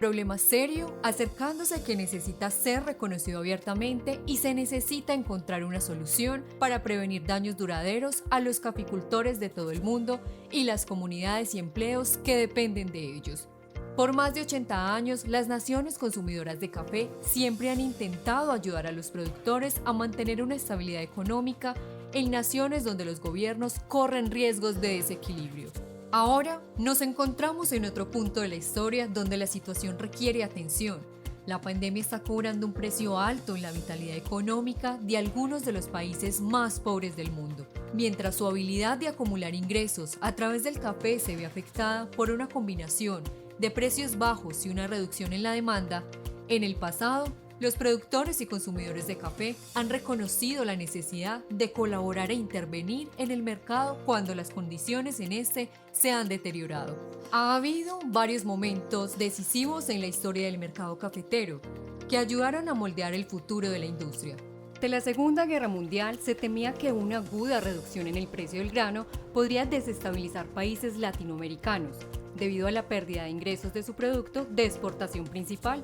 problema serio acercándose a que necesita ser reconocido abiertamente y se necesita encontrar una solución para prevenir daños duraderos a los caficultores de todo el mundo y las comunidades y empleos que dependen de ellos. Por más de 80 años, las naciones consumidoras de café siempre han intentado ayudar a los productores a mantener una estabilidad económica en naciones donde los gobiernos corren riesgos de desequilibrio. Ahora nos encontramos en otro punto de la historia donde la situación requiere atención. La pandemia está cobrando un precio alto en la vitalidad económica de algunos de los países más pobres del mundo, mientras su habilidad de acumular ingresos a través del café se ve afectada por una combinación de precios bajos y una reducción en la demanda. En el pasado, los productores y consumidores de café han reconocido la necesidad de colaborar e intervenir en el mercado cuando las condiciones en este se han deteriorado. Ha habido varios momentos decisivos en la historia del mercado cafetero que ayudaron a moldear el futuro de la industria. Tras la Segunda Guerra Mundial se temía que una aguda reducción en el precio del grano podría desestabilizar países latinoamericanos debido a la pérdida de ingresos de su producto de exportación principal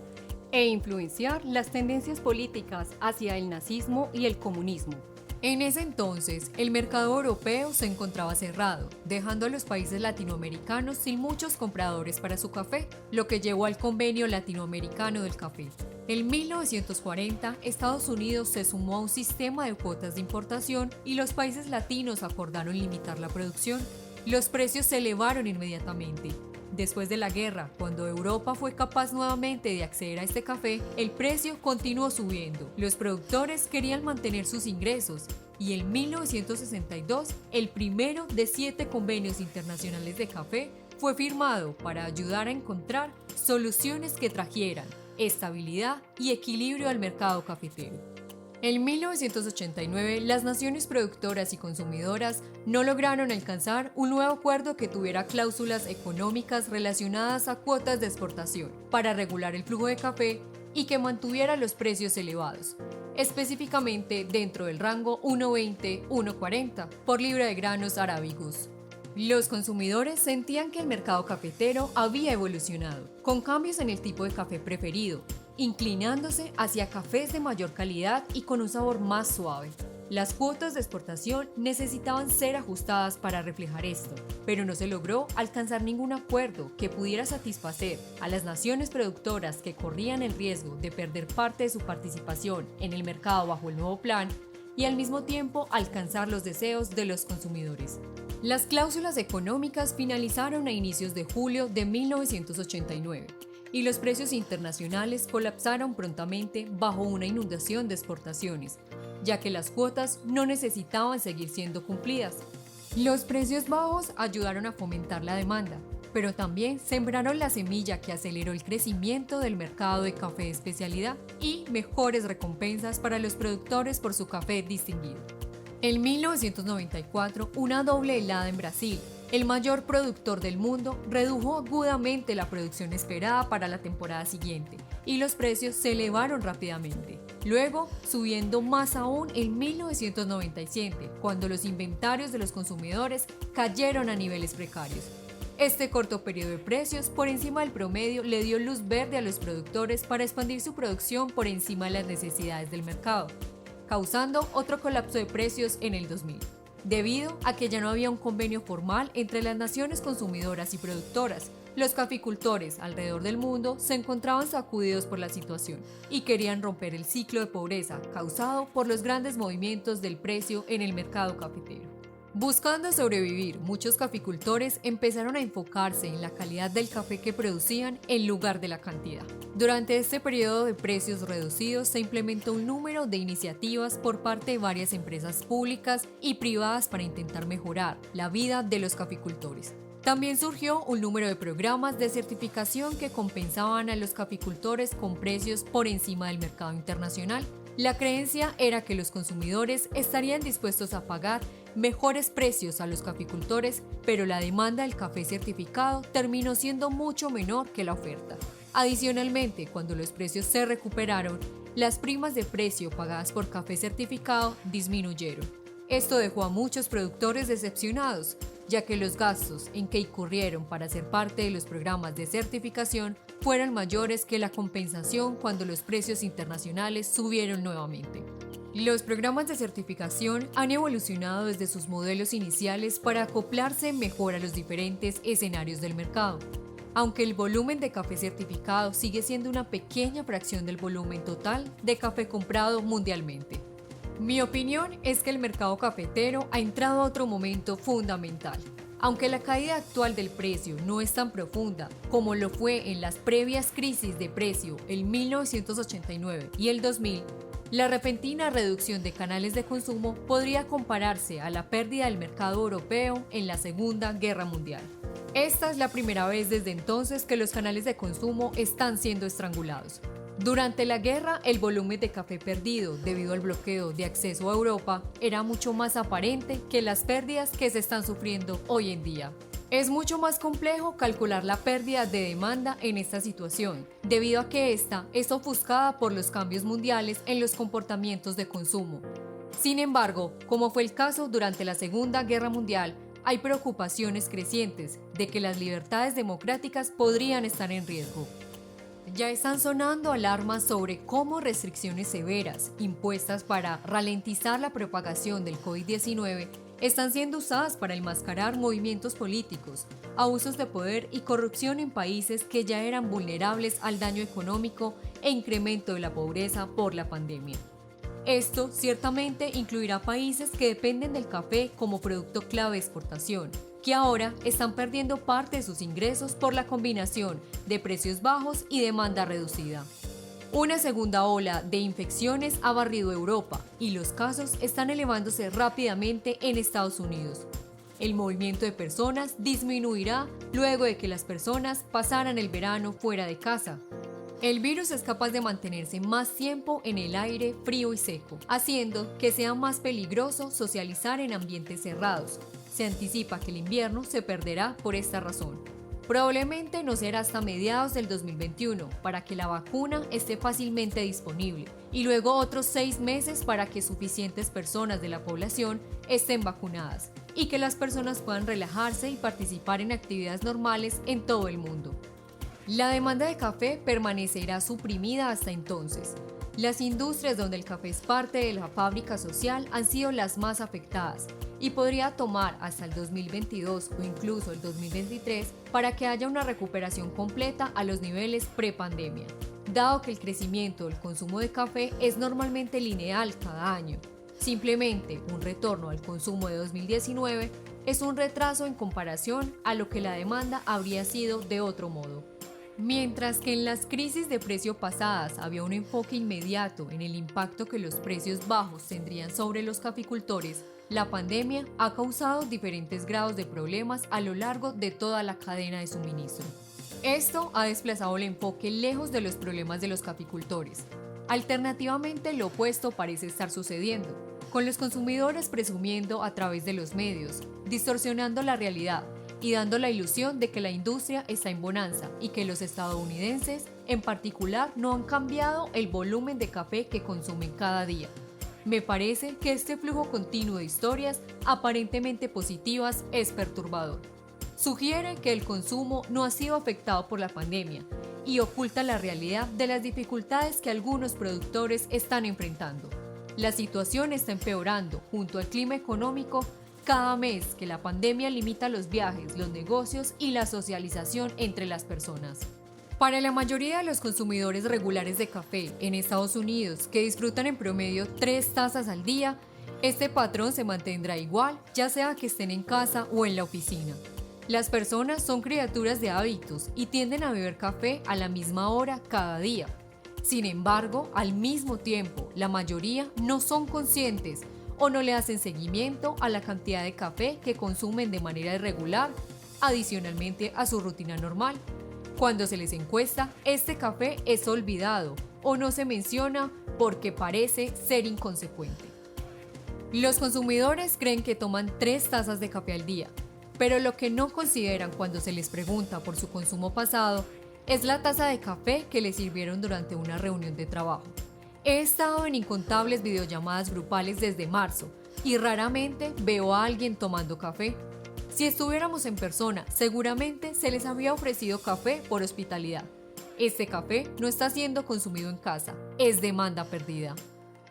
e influenciar las tendencias políticas hacia el nazismo y el comunismo. En ese entonces, el mercado europeo se encontraba cerrado, dejando a los países latinoamericanos sin muchos compradores para su café, lo que llevó al Convenio Latinoamericano del Café. En 1940, Estados Unidos se sumó a un sistema de cuotas de importación y los países latinos acordaron limitar la producción. Los precios se elevaron inmediatamente. Después de la guerra, cuando Europa fue capaz nuevamente de acceder a este café, el precio continuó subiendo. Los productores querían mantener sus ingresos y en 1962, el primero de 7 convenios internacionales de café fue firmado para ayudar a encontrar soluciones que trajeran estabilidad y equilibrio al mercado cafetero. En 1989, las naciones productoras y consumidoras no lograron alcanzar un nuevo acuerdo que tuviera cláusulas económicas relacionadas a cuotas de exportación para regular el flujo de café y que mantuviera los precios elevados, específicamente dentro del rango 1.20-1.40 por libra de granos arábigos. Los consumidores sentían que el mercado cafetero había evolucionado, con cambios en el tipo de café preferido, inclinándose hacia cafés de mayor calidad y con un sabor más suave. Las cuotas de exportación necesitaban ser ajustadas para reflejar esto, pero no se logró alcanzar ningún acuerdo que pudiera satisfacer a las naciones productoras que corrían el riesgo de perder parte de su participación en el mercado bajo el nuevo plan y al mismo tiempo alcanzar los deseos de los consumidores. Las cláusulas económicas finalizaron a inicios de julio de 1989. Y los precios internacionales colapsaron prontamente bajo una inundación de exportaciones, ya que las cuotas no necesitaban seguir siendo cumplidas. Los precios bajos ayudaron a fomentar la demanda, pero también sembraron la semilla que aceleró el crecimiento del mercado de café de especialidad y mejores recompensas para los productores por su café distinguido. En 1994, una doble helada en Brasil, el mayor productor del mundo, redujo agudamente la producción esperada para la temporada siguiente y los precios se elevaron rápidamente. Luego, subiendo más aún en 1997, cuando los inventarios de los consumidores cayeron a niveles precarios. Este corto periodo de precios por encima del promedio le dio luz verde a los productores para expandir su producción por encima de las necesidades del mercado, causando otro colapso de precios en el 2000. Debido a que ya no había un convenio formal entre las naciones consumidoras y productoras, los caficultores alrededor del mundo se encontraban sacudidos por la situación y querían romper el ciclo de pobreza causado por los grandes movimientos del precio en el mercado cafetero. Buscando sobrevivir, muchos caficultores empezaron a enfocarse en la calidad del café que producían en lugar de la cantidad. Durante este periodo de precios reducidos se implementó un número de iniciativas por parte de varias empresas públicas y privadas para intentar mejorar la vida de los caficultores. También surgió un número de programas de certificación que compensaban a los caficultores con precios por encima del mercado internacional. La creencia era que los consumidores estarían dispuestos a pagar mejores precios a los caficultores, pero la demanda del café certificado terminó siendo mucho menor que la oferta. Adicionalmente, cuando los precios se recuperaron, las primas de precio pagadas por café certificado disminuyeron. Esto dejó a muchos productores decepcionados, ya que los gastos en que incurrieron para ser parte de los programas de certificación fueron mayores que la compensación cuando los precios internacionales subieron nuevamente. Los programas de certificación han evolucionado desde sus modelos iniciales para acoplarse mejor a los diferentes escenarios del mercado. Aunque el volumen de café certificado sigue siendo una pequeña fracción del volumen total de café comprado mundialmente. Mi opinión es que el mercado cafetero ha entrado a otro momento fundamental. Aunque la caída actual del precio no es tan profunda como lo fue en las previas crisis de precio en 1989 y el 2000, la repentina reducción de canales de consumo podría compararse a la pérdida del mercado europeo en la Segunda Guerra Mundial. Esta es la primera vez desde entonces que los canales de consumo están siendo estrangulados. Durante la guerra, el volumen de café perdido debido al bloqueo de acceso a Europa era mucho más aparente que las pérdidas que se están sufriendo hoy en día. Es mucho más complejo calcular la pérdida de demanda en esta situación, debido a que esta es ofuscada por los cambios mundiales en los comportamientos de consumo. Sin embargo, como fue el caso durante la Segunda Guerra Mundial, hay preocupaciones crecientes de que las libertades democráticas podrían estar en riesgo. Ya están sonando alarmas sobre cómo restricciones severas impuestas para ralentizar la propagación del COVID-19 están siendo usadas para enmascarar movimientos políticos, abusos de poder y corrupción en países que ya eran vulnerables al daño económico e incremento de la pobreza por la pandemia. Esto ciertamente incluirá países que dependen del café como producto clave de exportación, que ahora están perdiendo parte de sus ingresos por la combinación de precios bajos y demanda reducida. Una segunda ola de infecciones ha barrido Europa y los casos están elevándose rápidamente en Estados Unidos. El movimiento de personas disminuirá luego de que las personas pasaran el verano fuera de casa. El virus es capaz de mantenerse más tiempo en el aire frío y seco, haciendo que sea más peligroso socializar en ambientes cerrados. Se anticipa que el invierno se perderá por esta razón. Probablemente no será hasta mediados del 2021 para que la vacuna esté fácilmente disponible y luego otros 6 meses para que suficientes personas de la población estén vacunadas y que las personas puedan relajarse y participar en actividades normales en todo el mundo. La demanda de café permanecerá suprimida hasta entonces. Las industrias donde el café es parte de la fábrica social han sido las más afectadas y podría tomar hasta el 2022 o incluso el 2023 para que haya una recuperación completa a los niveles prepandemia, dado que el crecimiento del consumo de café es normalmente lineal cada año. Simplemente un retorno al consumo de 2019 es un retraso en comparación a lo que la demanda habría sido de otro modo. Mientras que en las crisis de precio pasadas había un enfoque inmediato en el impacto que los precios bajos tendrían sobre los caficultores, la pandemia ha causado diferentes grados de problemas a lo largo de toda la cadena de suministro. Esto ha desplazado el enfoque lejos de los problemas de los caficultores. Alternativamente, lo opuesto parece estar sucediendo, con los consumidores presumiendo a través de los medios, distorsionando la realidad y dando la ilusión de que la industria está en bonanza y que los estadounidenses, en particular, no han cambiado el volumen de café que consumen cada día. Me parece que este flujo continuo de historias aparentemente positivas es perturbador. Sugiere que el consumo no ha sido afectado por la pandemia y oculta la realidad de las dificultades que algunos productores están enfrentando. La situación está empeorando junto al clima económico cada mes que la pandemia limita los viajes, los negocios y la socialización entre las personas. Para la mayoría de los consumidores regulares de café en Estados Unidos, que disfrutan en promedio 3 tazas al día, este patrón se mantendrá igual, ya sea que estén en casa o en la oficina. Las personas son criaturas de hábitos y tienden a beber café a la misma hora cada día. Sin embargo, al mismo tiempo, la mayoría no son conscientes o no le hacen seguimiento a la cantidad de café que consumen de manera irregular, adicionalmente a su rutina normal. Cuando se les encuesta, este café es olvidado o no se menciona porque parece ser inconsecuente. Los consumidores creen que toman 3 tazas de café al día, pero lo que no consideran cuando se les pregunta por su consumo pasado es la taza de café que les sirvieron durante una reunión de trabajo. He estado en incontables videollamadas grupales desde marzo y raramente veo a alguien tomando café. Si estuviéramos en persona, seguramente se les había ofrecido café por hospitalidad. Este café no está siendo consumido en casa, es demanda perdida.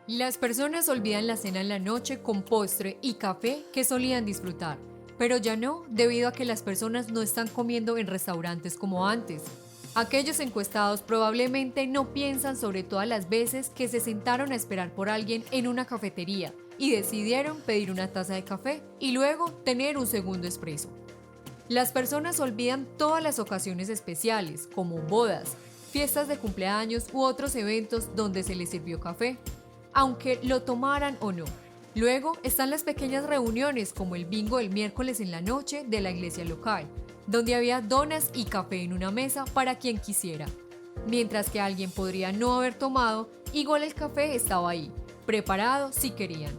Las personas olvidan la cena en la noche con postre y café que solían disfrutar, pero ya no, debido a que las personas no están comiendo en restaurantes como antes. Aquellos encuestados probablemente no piensan sobre todas las veces que se sentaron a esperar por alguien en una cafetería y decidieron pedir una taza de café y luego tener un segundo expreso. Las personas olvidan todas las ocasiones especiales, como bodas, fiestas de cumpleaños u otros eventos donde se les sirvió café, aunque lo tomaran o no. Luego están las pequeñas reuniones como el bingo el miércoles en la noche de la iglesia local, donde había donas y café en una mesa para quien quisiera. Mientras que alguien podría no haber tomado, igual el café estaba ahí, preparado si querían.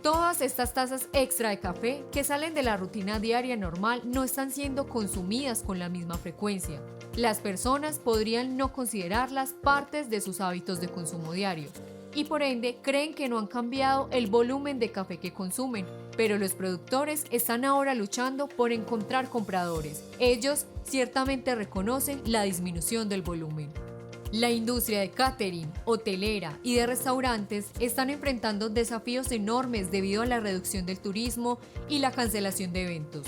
Todas estas tazas extra de café que salen de la rutina diaria normal no están siendo consumidas con la misma frecuencia. Las personas podrían no considerarlas partes de sus hábitos de consumo diario y por ende creen que no han cambiado el volumen de café que consumen, pero los productores están ahora luchando por encontrar compradores. Ellos ciertamente reconocen la disminución del volumen. La industria de catering, hotelera y de restaurantes están enfrentando desafíos enormes debido a la reducción del turismo y la cancelación de eventos.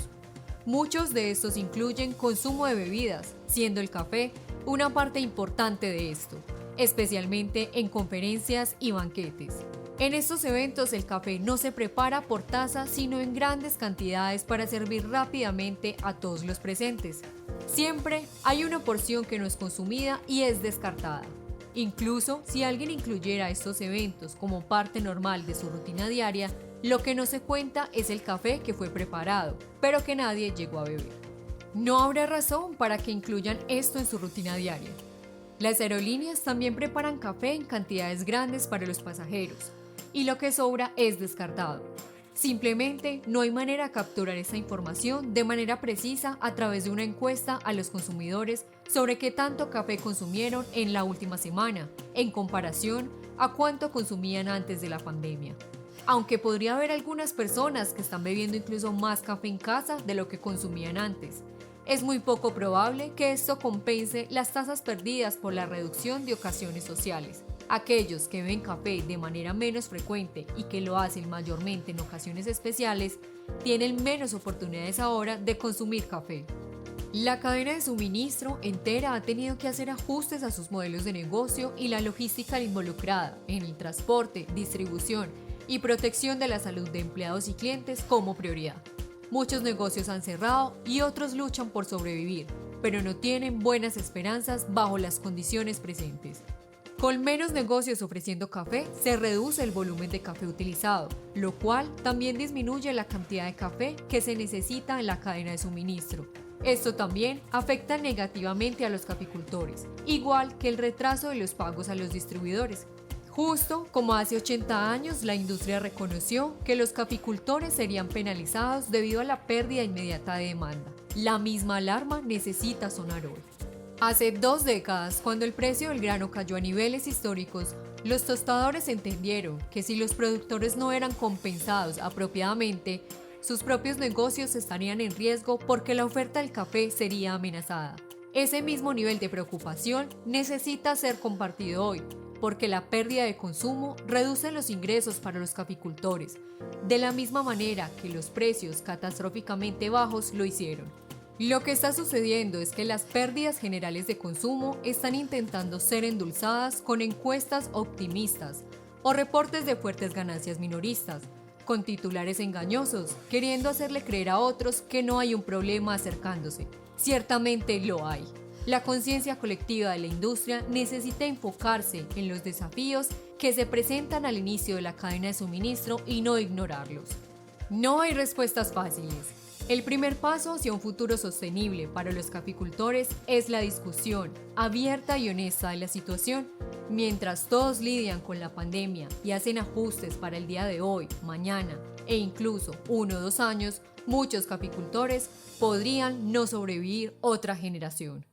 Muchos de estos incluyen consumo de bebidas, siendo el café una parte importante de esto, especialmente en conferencias y banquetes. En estos eventos el café no se prepara por taza, sino en grandes cantidades para servir rápidamente a todos los presentes. Siempre hay una porción que no es consumida y es descartada. Incluso si alguien incluyera estos eventos como parte normal de su rutina diaria, lo que no se cuenta es el café que fue preparado, pero que nadie llegó a beber. No habrá razón para que incluyan esto en su rutina diaria. Las aerolíneas también preparan café en cantidades grandes para los pasajeros, y lo que sobra es descartado. Simplemente no hay manera de capturar esta información de manera precisa a través de una encuesta a los consumidores sobre qué tanto café consumieron en la última semana, en comparación a cuánto consumían antes de la pandemia. Aunque podría haber algunas personas que están bebiendo incluso más café en casa de lo que consumían antes, es muy poco probable que esto compense las tasas perdidas por la reducción de ocasiones sociales. Aquellos que beben café de manera menos frecuente y que lo hacen mayormente en ocasiones especiales, tienen menos oportunidades ahora de consumir café. La cadena de suministro entera ha tenido que hacer ajustes a sus modelos de negocio y la logística involucrada en el transporte, distribución y protección de la salud de empleados y clientes como prioridad. Muchos negocios han cerrado y otros luchan por sobrevivir, pero no tienen buenas esperanzas bajo las condiciones presentes. Con menos negocios ofreciendo café, se reduce el volumen de café utilizado, lo cual también disminuye la cantidad de café que se necesita en la cadena de suministro. Esto también afecta negativamente a los caficultores, igual que el retraso de los pagos a los distribuidores. Justo como hace 80 años, la industria reconoció que los caficultores serían penalizados debido a la pérdida inmediata de demanda. La misma alarma necesita sonar hoy. Hace 2 décadas, cuando el precio del grano cayó a niveles históricos, los tostadores entendieron que si los productores no eran compensados apropiadamente, sus propios negocios estarían en riesgo porque la oferta del café sería amenazada. Ese mismo nivel de preocupación necesita ser compartido hoy, porque la pérdida de consumo reduce los ingresos para los caficultores, de la misma manera que los precios catastróficamente bajos lo hicieron. Lo que está sucediendo es que las pérdidas generales de consumo están intentando ser endulzadas con encuestas optimistas o reportes de fuertes ganancias minoristas, con titulares engañosos, queriendo hacerle creer a otros que no hay un problema acercándose. Ciertamente lo hay. La conciencia colectiva de la industria necesita enfocarse en los desafíos que se presentan al inicio de la cadena de suministro y no ignorarlos. No hay respuestas fáciles. El primer paso hacia un futuro sostenible para los caficultores es la discusión abierta y honesta de la situación. Mientras todos lidian con la pandemia y hacen ajustes para el día de hoy, mañana e incluso 1 o 2 años, muchos caficultores podrían no sobrevivir otra generación.